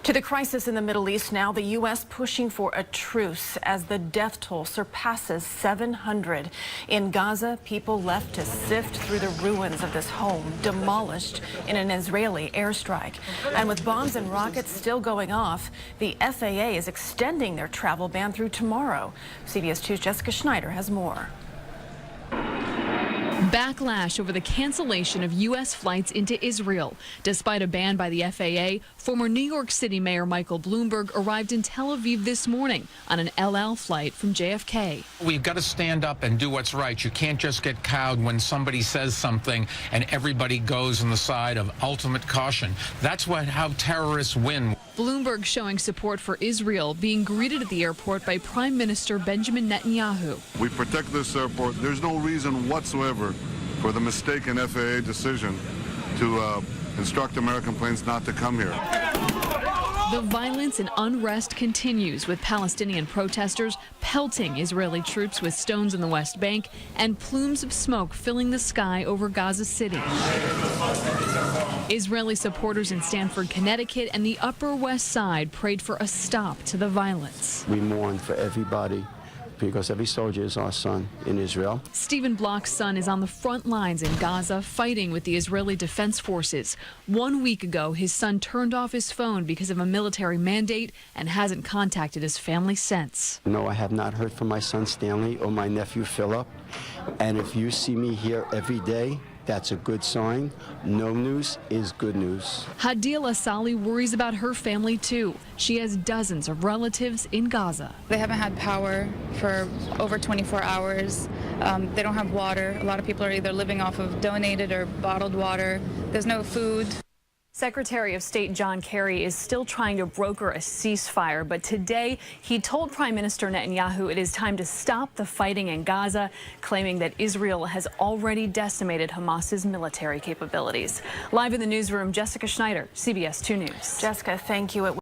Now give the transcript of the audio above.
To the crisis in the Middle East now, the U.S. pushing for a truce as the death toll surpasses 700. In Gaza, people left to sift through the ruins of this home demolished in an Israeli airstrike. And with bombs and rockets still going off, the FAA is extending their travel ban through tomorrow. CBS 2's Jessica Schneider has more. Backlash over the cancellation of U.S. flights into Israel. Despite a ban by the FAA, former New York City Mayor Michael Bloomberg arrived in Tel Aviv this morning on an El Al flight from JFK. We've got to stand up and do what's right. You can't just get cowed when somebody says something and everybody goes on the side of ultimate caution. That's how terrorists win. Bloomberg showing support for Israel, being greeted at the airport by Prime Minister Benjamin Netanyahu. We protect this airport. There's no reason whatsoever for the mistaken FAA decision to instruct American planes not to come here. The violence and unrest continues, with Palestinian protesters pelting Israeli troops with stones in the West Bank and plumes of smoke filling the sky over Gaza City. Israeli supporters in Stamford, Connecticut and the Upper West Side prayed for a stop to the violence. We mourn for everybody, because every soldier is our son in Israel. Stephen Block's son is on the front lines in Gaza fighting with the Israeli Defense Forces. 1 week ago, his son turned off his phone because of a military mandate and hasn't contacted his family since. No, I have not heard from my son Stanley or my nephew Philip. And if you see me here every day, that's a good sign. No news is good news. Hadil Asali worries about her family too. She has dozens of relatives in Gaza. They haven't had power for over 24 hours. They don't have water. A lot of people are either living off of donated or bottled water. There's no food. Secretary of State John Kerry is still trying to broker a ceasefire, but today he told Prime Minister Netanyahu it is time to stop the fighting in Gaza, claiming that Israel has already decimated Hamas's military capabilities. Live in the newsroom, Jessica Schneider, CBS 2 News. Jessica, thank you.